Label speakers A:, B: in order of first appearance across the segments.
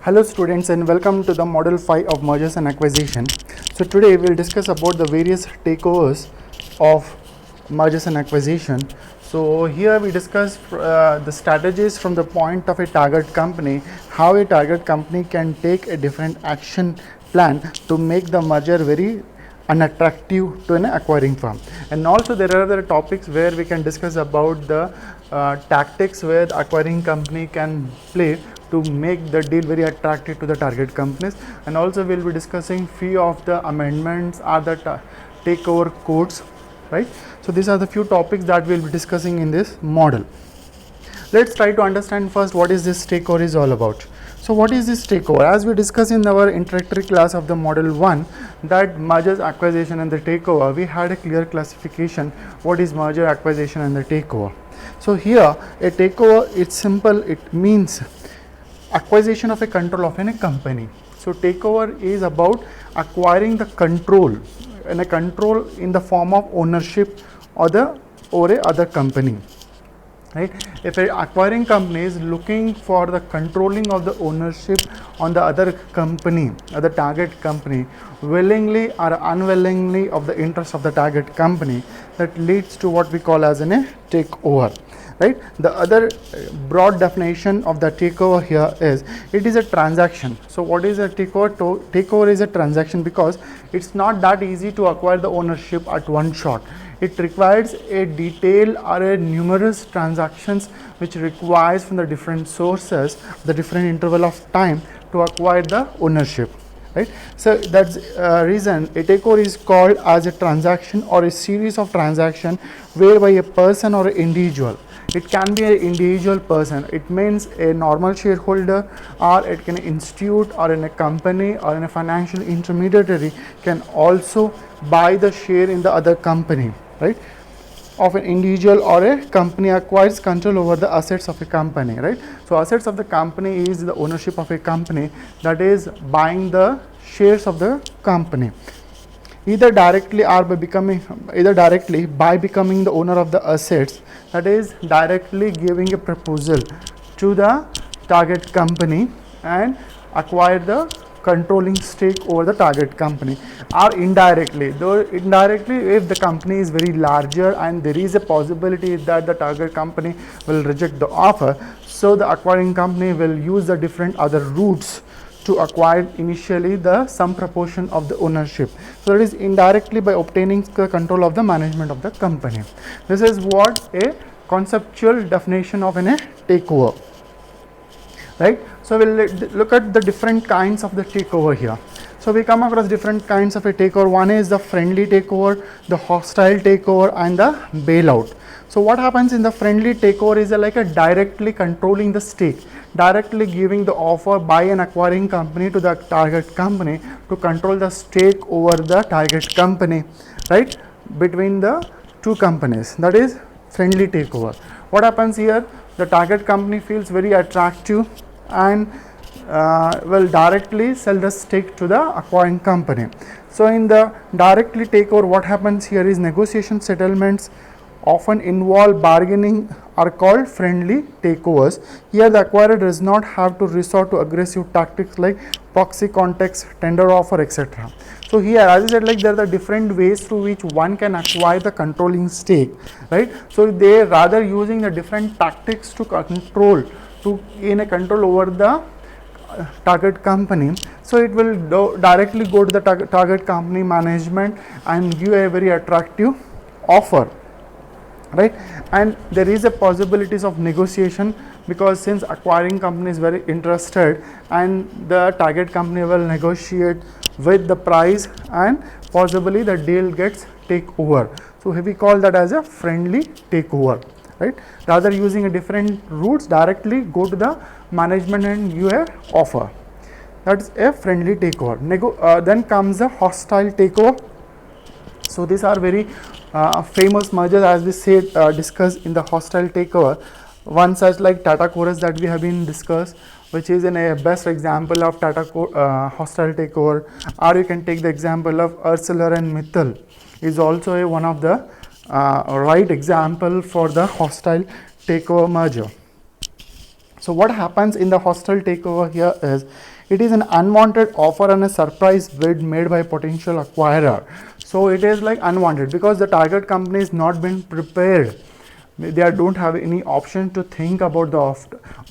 A: Hello students and welcome to the model 5 of mergers and acquisition. So today we will discuss about the various takeovers of mergers and acquisition. So here we discuss the strategies from the point of a target company, how a target company can take a different action plan to make the merger very unattractive to an acquiring firm. And also there are other topics where we can discuss about the tactics where the acquiring company can play to make the deal very attractive to the target companies, and also we'll be discussing few of the amendments or the takeover codes, right? So these are the few topics that we'll be discussing in this model. Let's try to understand first what is this takeover is all about. So what is this takeover? As we discussed in our introductory class of the model 1, that mergers, acquisition and the takeover, we had a clear classification what is merger, acquisition and the takeover. So here a takeover, it's simple, it means acquisition of a control of a company. So takeover is about acquiring the control, and a control in the form of ownership over a other company, right? If an acquiring company is looking for the controlling of the ownership on the other company, or the target company, willingly or unwillingly of the interest of the target company, that leads to what we call as a takeover, right? The other broad definition of the takeover here is it is a transaction. So what is a takeover? Takeover is a transaction because it's not that easy to acquire the ownership at one shot. It requires a detailed or a numerous transactions which requires from the different sources, the different interval of time to acquire the ownership, right? So that's reason a takeover is called as a transaction or a series of transaction whereby a person or an individual, it can be an individual person, it means a normal shareholder, or it can institute or in a company or in a financial intermediary can also buy the share in the other company, right? Of an individual or a company acquires control over the assets of a company, right? So assets of the company is the ownership of a company, that is buying the shares of the company, either directly or by becoming the owner of the assets, that is directly giving a proposal to the target company and acquire the controlling stake over the target company, or indirectly, though indirectly if the company is very larger and there is a possibility that the target company will reject the offer, so the acquiring company will use the different other routes to acquire initially the some proportion of the ownership. So it is indirectly by obtaining the control of the management of the company. This is what a conceptual definition of a takeover, right? So we'll look at the different kinds of the takeover here. So we come across different kinds of a takeover. One is the friendly takeover, the hostile takeover and the bailout. So what happens in the friendly takeover is like a directly controlling the stake, directly giving the offer by an acquiring company to the target company to control the stake over the target company, right, between the two companies. That is friendly takeover. What happens here? The target company feels very attractive and will directly sell the stake to the acquiring company. So in the directly takeover, what happens here is negotiation settlements often involve bargaining are called friendly takeovers. Here the acquirer does not have to resort to aggressive tactics like proxy contacts, tender offer, etc. So here, as I said, like there are the different ways through which one can acquire the controlling stake, right? So they rather using the different tactics to control, to gain a control over the target company. So it will directly go to the target company management and give a very attractive offer, right? And there is a possibilities of negotiation because since acquiring company is very interested and the target company will negotiate with the price and possibly the deal gets takeover. So we call that as a friendly takeover, right? Rather using a different routes, directly go to the management and give a offer. That's a friendly takeover. Then comes a hostile takeover. So these are very famous mergers, as we said, discussed in the hostile takeover. One such like Tata Chorus that we have been discussed, which is a best example of hostile takeover. Or you can take the example of Arcelor and Mittal is also one of the right example for the hostile takeover merger. So what happens in the hostile takeover here is, it is an unwanted offer and a surprise bid made by potential acquirer. So it is like unwanted because the target company is not been prepared. They don't have any option to think about the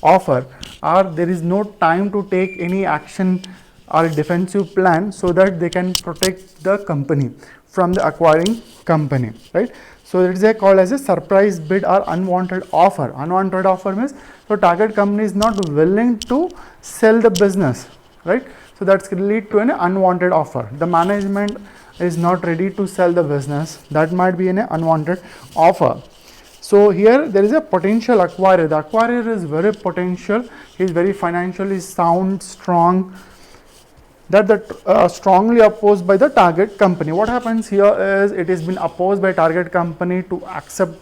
A: offer, or there is no time to take any action or defensive plan so that they can protect the company from the acquiring company, right? So it is called as a surprise bid or unwanted offer. Unwanted offer means, so target company is not willing to sell the business, right? So that's lead to an unwanted offer. The management is not ready to sell the business. That might be an unwanted offer. So here there is a potential acquirer. The acquirer is very potential. He is very financially sound, strong. That strongly opposed by the target company. What happens here is, it has been opposed by target company to accept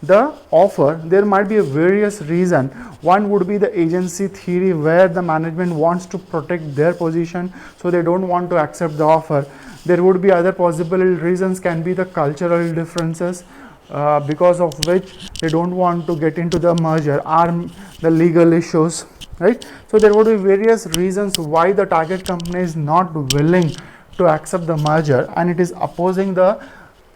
A: the offer. There might be a various reason. One would be the agency theory, where the management wants to protect their position, so they don't want to accept the offer. There would be other possible reasons, can be the cultural differences, because of which they don't want to get into the merger, or the legal issues, right? So there would be various reasons why the target company is not willing to accept the merger, and it is opposing the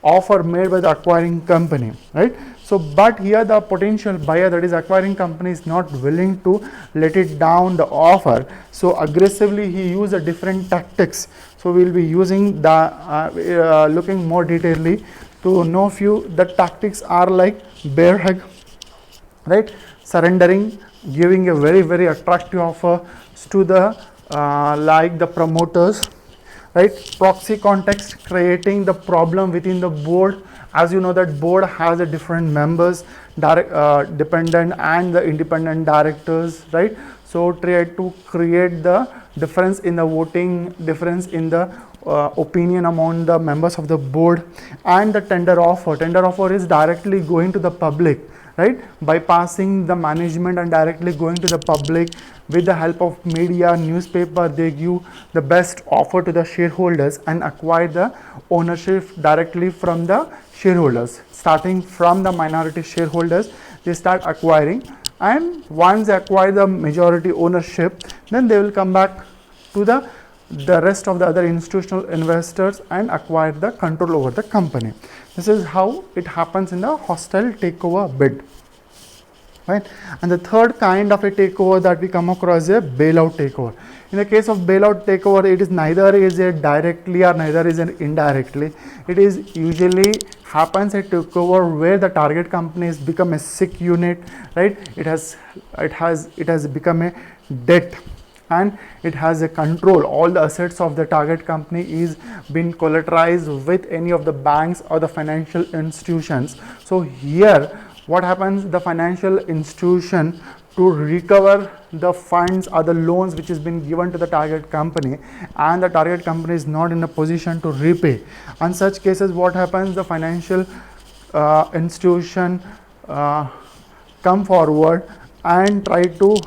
A: offer made by the acquiring company, right? So but here the potential buyer, that is acquiring company, is not willing to let it down the offer. So aggressively he use a different tactics. So we will be using the looking more detailedly to know few. The tactics are like bear hug, right? Surrendering, giving a very attractive offer to the like the promoters, right? Proxy context, creating the problem within the board. As you know, that board has a different members, dependent and the independent directors, right? So try to create the difference in the voting, difference in the opinion among the members of the board. And the tender offer is directly going to the public, right? Bypassing the management and directly going to the public. With the help of media, newspaper, they give the best offer to the shareholders and acquire the ownership directly from the shareholders. Starting from the minority shareholders, they start acquiring, and once they acquire the majority ownership, then they will come back to the rest of the other institutional investors and acquire the control over the company. This is how it happens in the hostile takeover bid, right? And the third kind of a takeover that we come across is a bailout takeover. In the case of bailout takeover, it is neither is a directly or neither is an indirectly. It is usually happens a takeover where the target company has become a sick unit, right? It has become a debt, and it has a control. All the assets of the target company is been collateralized with any of the banks or the financial institutions. So here what happens, the financial institution, to recover the funds or the loans which has been given to the target company, and the target company is not in a position to repay. On such cases, what happens, the financial institution come forward and try to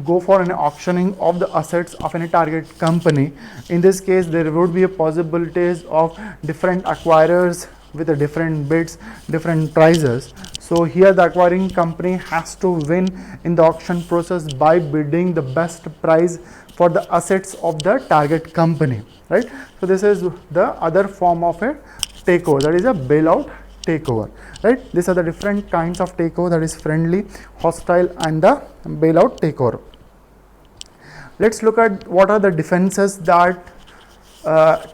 A: go for an auctioning of the assets of any target company. In this case, there would be a possibilities of different acquirers with a different bids, different prices. So here the acquiring company has to win in the auction process by bidding the best price for the assets of the target company, right? So this is the other form of a takeover, that is a bailout takeover, right? These are the different kinds of takeover, that is friendly, hostile, and the bailout takeover. Let's look at what are the defenses that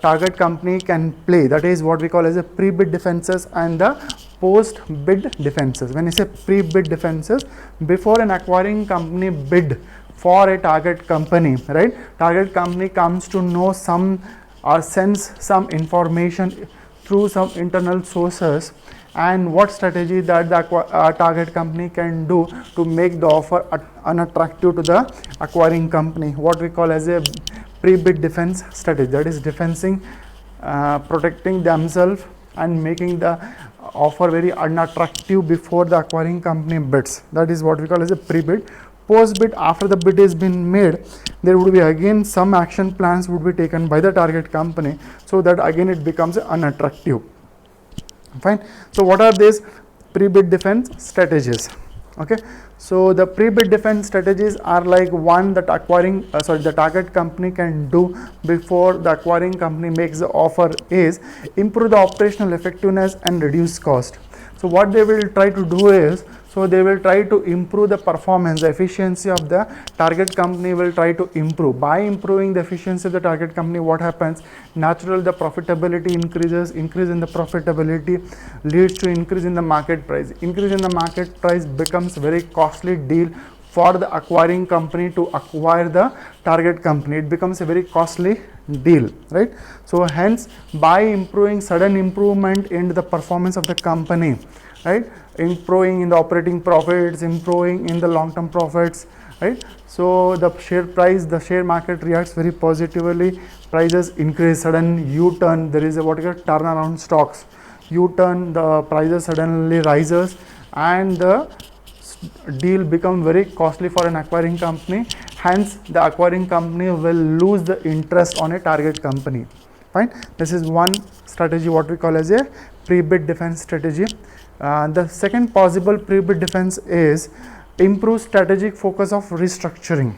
A: target company can play. That is what we call as a pre-bid defenses and the post-bid defenses. When I say pre-bid defenses, before an acquiring company bid for a target company, right? Target company comes to know some or sends some information through some internal sources, and what strategy that the target company can do to make the offer unattractive to the acquiring company. What we call as a pre-bid defense strategy, that is defending, protecting themselves and making the offer very unattractive before the acquiring company bids. That is what we call as a pre-bid. Post-bid, after the bid has been made, there would be again some action plans would be taken by the target company, so that again it becomes unattractive. Fine. So what are these pre-bid defense strategies? Okay, so the pre-bid defense strategies are like one that the target company can do before the acquiring company makes the offer is improve the operational effectiveness and reduce cost. So what they will try to do is, so they will try to improve the performance, the efficiency of the target company will try to improve. By improving the efficiency of the target company, what happens? Naturally, the profitability increases. Increase in the profitability leads to increase in the market price. Increase in the market price becomes very costly deal for the acquiring company to acquire the target company. It becomes a very costly deal, right? So hence, by improving sudden improvement in the performance of the company, right, improving in the operating profits, improving in the long-term profits, right, so the share price, the share market reacts very positively, prices increase, sudden U-turn, there is a what you call turnaround stocks, U-turn, the prices suddenly rises and the deal become very costly for an acquiring company. Hence, the acquiring company will lose the interest on a target company. Fine. This is one strategy, what we call as a pre-bid defense strategy. The second possible pre-bid defense is improve strategic focus of restructuring.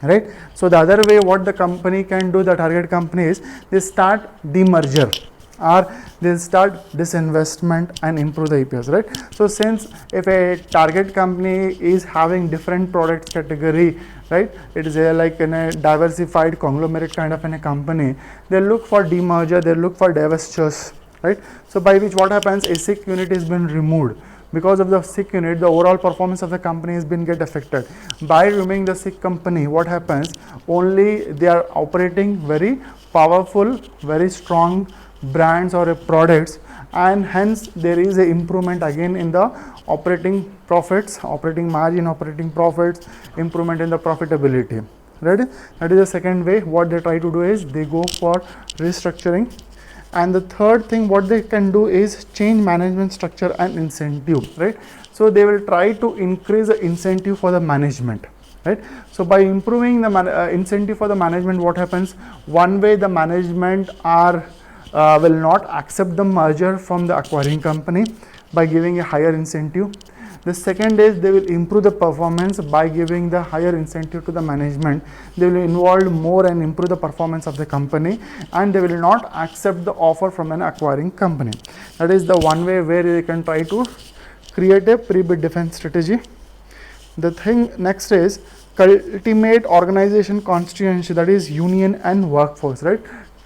A: Right. So the other way, what the company can do, the target company, is they start demerger or they'll start disinvestment and improve the EPS, right? So since if a target company is having different product category, right, it is like in a diversified conglomerate kind of in a company, they look for demerger, they look for divestitures, right? So by which what happens, a SIC unit is been removed. Because of the SIC unit, the overall performance of the company has been get affected. By removing the SIC company, what happens? Only they are operating very powerful, very strong brands or products, and hence there is a improvement again in the operating profits, operating margin, operating profits, improvement in the profitability. Right? That is the second way. What they try to do is they go for restructuring. And the third thing what they can do is change management structure and incentive, right? So they will try to increase the incentive for the management, right? So by improving the incentive for the management, what happens? One way the management will not accept the merger from the acquiring company by giving a higher incentive. The second is they will improve the performance by giving the higher incentive to the management. They will involve more and improve the performance of the company, and they will not accept the offer from an acquiring company. That is the one way where they can try to create a pre-bid defense strategy. The thing next is cultivate organization constituency, that is union and workforce, right?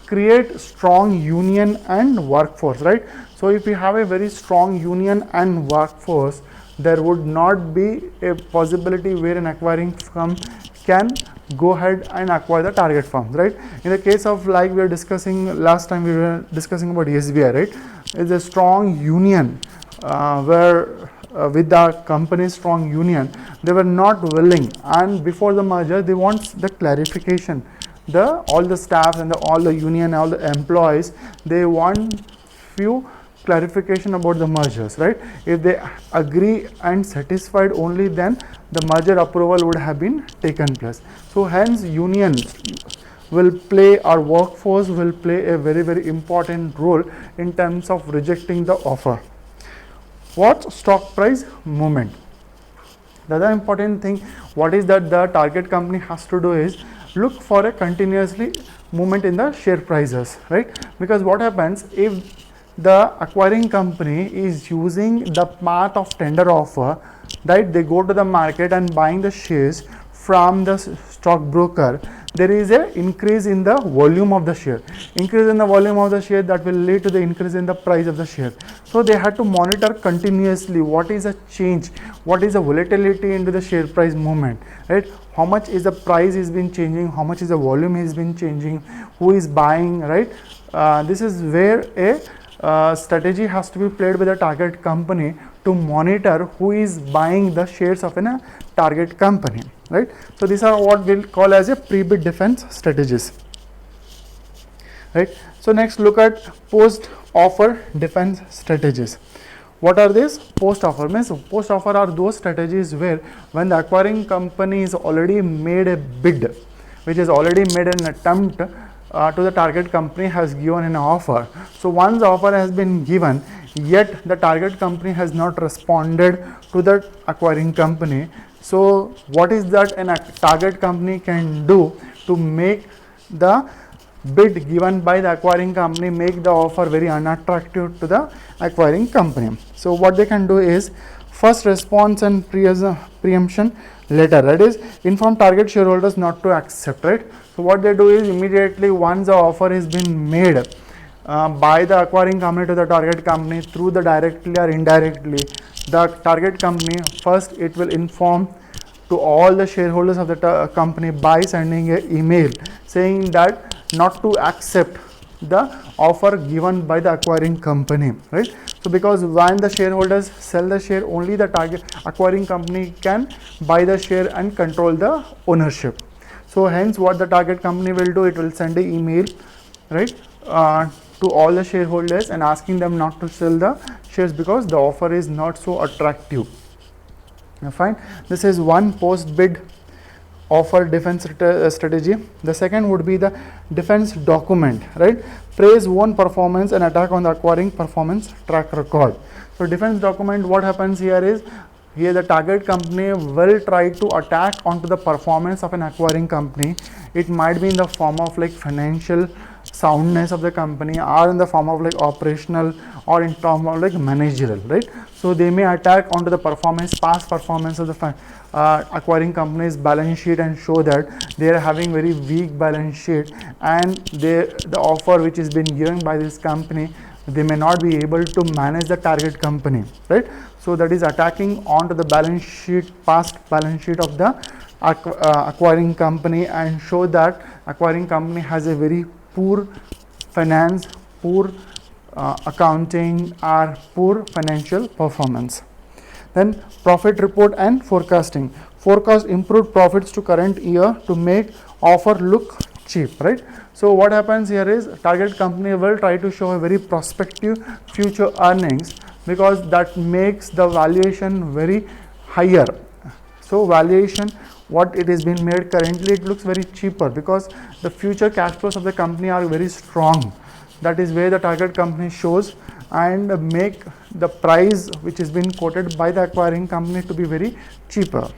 A: Create strong union and workforce, right? So if you have a very strong union and workforce, there would not be a possibility where an acquiring firm can go ahead and acquire the target firms, right? In the case of, like we were discussing last time, we were discussing about SBI, right? It's a strong union where with the company's strong union, they were not willing, and before the merger, they want the clarification. All the staff and all the union, all the employees, they want few clarification about the mergers, right? If they agree and satisfied, only then the merger approval would have been taken place. So hence unions will play, our workforce will play a very, very important role in terms of rejecting the offer. What? Stock price movement. The other important thing, what is that the target company has to do is look for a continuously movement in the share prices, right? Because what happens if the acquiring company is using the path of tender offer, right? They go to the market and buying the shares from the stockbroker, there is a increase in the volume of the share. Increase in the volume of the share, that will lead to the increase in the price of the share. So they had to monitor continuously what is the change, what is the volatility into the share price movement, right? How much is the price is been changing, how much is the volume is been changing, who is buying, right? This is where a strategy has to be played by the target company to monitor who is buying the shares of a target company, right? So these are what we'll call as a pre-bid defense strategies, right? So next, look at post-offer defense strategies. What are these? Post-offer means post-offer are those strategies where when the acquiring company is already made a bid, which is already made an attempt to the target company has given an offer. So once the offer has been given, yet the target company has not responded to the acquiring company. So what is that a target company can do to make the bid given by the acquiring company, make the offer very unattractive to the acquiring company? So what they can do is first response and preemption letter, that is inform target shareholders not to accept, right? So what they do is immediately once the offer has been made by the acquiring company to the target company through the directly or indirectly, the target company first it will inform to all the shareholders of the company by sending an email saying that not to accept the offer given by the acquiring company, right? So because when the shareholders sell the share, only the target acquiring company can buy the share and control the ownership. So hence what the target company will do, it will send an email, right, to all the shareholders and asking them not to sell the shares because the offer is not so attractive. Fine. This is one post bid offer defense strategy. The second would be the defense document, right? Praise own performance and attack on the acquiring performance track record. So defense document, what happens here is, here the target company will try to attack onto the performance of an acquiring company. It might be in the form of like financial soundness of the company, or in the form of like operational, or in terms of like managerial, right? So they may attack onto the performance, past performance of the acquiring company's balance sheet and show that they are having very weak balance sheet, and the offer which is been given by this company, they may not be able to manage the target company, right? So that is attacking onto the balance sheet, past balance sheet of the acquiring company, and show that acquiring company has a very poor finance, poor accounting, or poor financial performance. Then profit report and forecasting. Forecast improved profits to current year to make offer look cheap, right? So what happens here is target company will try to show a very prospective future earnings, because that makes the valuation very higher. So valuation, what it is being made currently, it looks very cheaper because the future cash flows of the company are very strong. That is where the target company shows and make the price which is being quoted by the acquiring company to be very cheaper,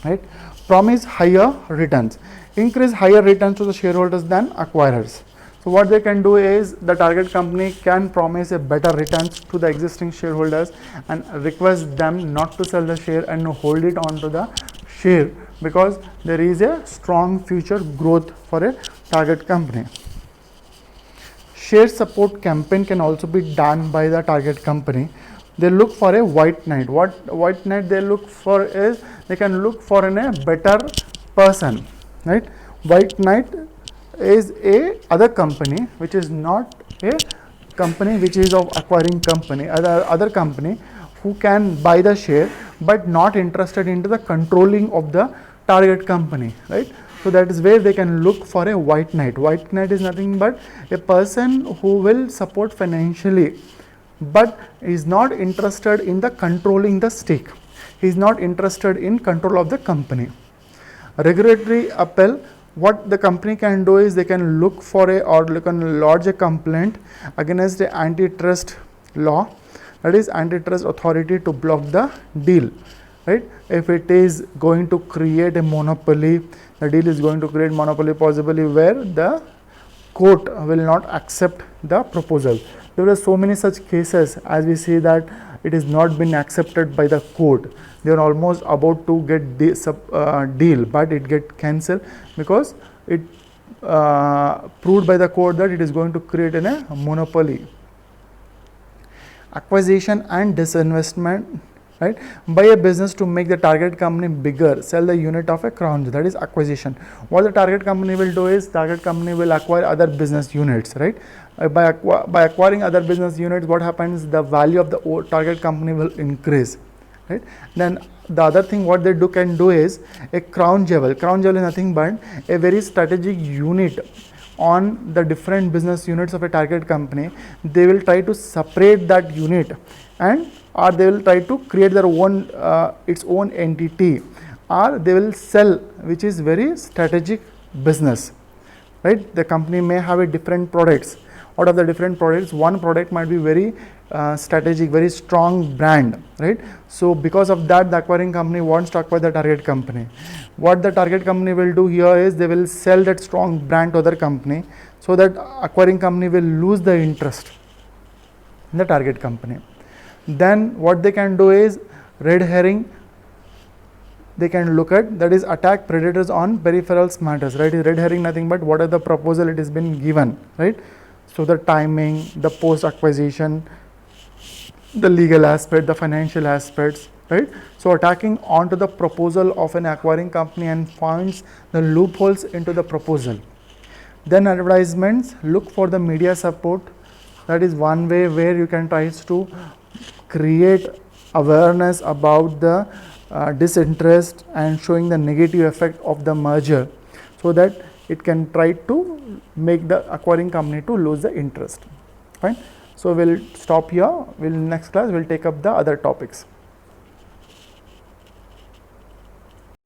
A: right? Promise higher returns, increase higher returns to the shareholders than acquirers. So what they can do is the target company can promise a better returns to the existing shareholders and request them not to sell the share and hold it onto the share, because there is a strong future growth for a target company. Share support campaign can also be done by the target company. They look for a white knight. What white knight they look for is, they can look for a better person, right? White knight is a other company which is not a company which is of acquiring company, other company who can buy the share but not interested into the controlling of the target company, right? So that is where they can look for a white knight. White knight is nothing but a person who will support financially but is not interested in the controlling the stake. He is not interested in control of the company. Regulatory appeal, what the company can do is they can look for a, or they can lodge a complaint against the antitrust law, that is antitrust authority, to block the deal, right? If it is going to create a monopoly, the deal is going to create monopoly possibly where the court will not accept the proposal. There are so many such cases as we see that it is not been accepted by the court. They are almost about to get deal, but it get cancelled because it proved by the court that it is going to create a monopoly. Acquisition and disinvestment, right? Buy a business to make the target company bigger, sell the unit of a crown, that is acquisition. What the target company will do is, target company will acquire other business units, right? By acquiring other business units, what happens, the value of the target company will increase, right? Then the other thing what they can do is a crown jewel. Crown jewel is nothing but a very strategic unit on the different business units of a target company. They will try to separate that unit, and or they will try to create their own its own entity, or they will sell, which is very strategic business. right? The company may have a different products. Out of the different products, one product might be very strategic, very strong brand, right? So because of that, the acquiring company wants to acquire the target company. What the target company will do here is they will sell that strong brand to other company, so that acquiring company will lose the interest in the target company. Then what they can do is red herring. They can look at, that is, attack predators on peripherals matters, right? Red herring nothing but what are the proposal it has been given, right? So the timing, the post acquisition, the legal aspect, the financial aspects, right? So attacking onto the proposal of an acquiring company and finds the loopholes into the proposal. Then advertisements, look for the media support. That is one way where you can try to create awareness about the disinterest and showing the negative effect of the merger, so that it can try to make the acquiring company to lose the interest. Fine. So we'll stop here. Next class we'll take up the other topics.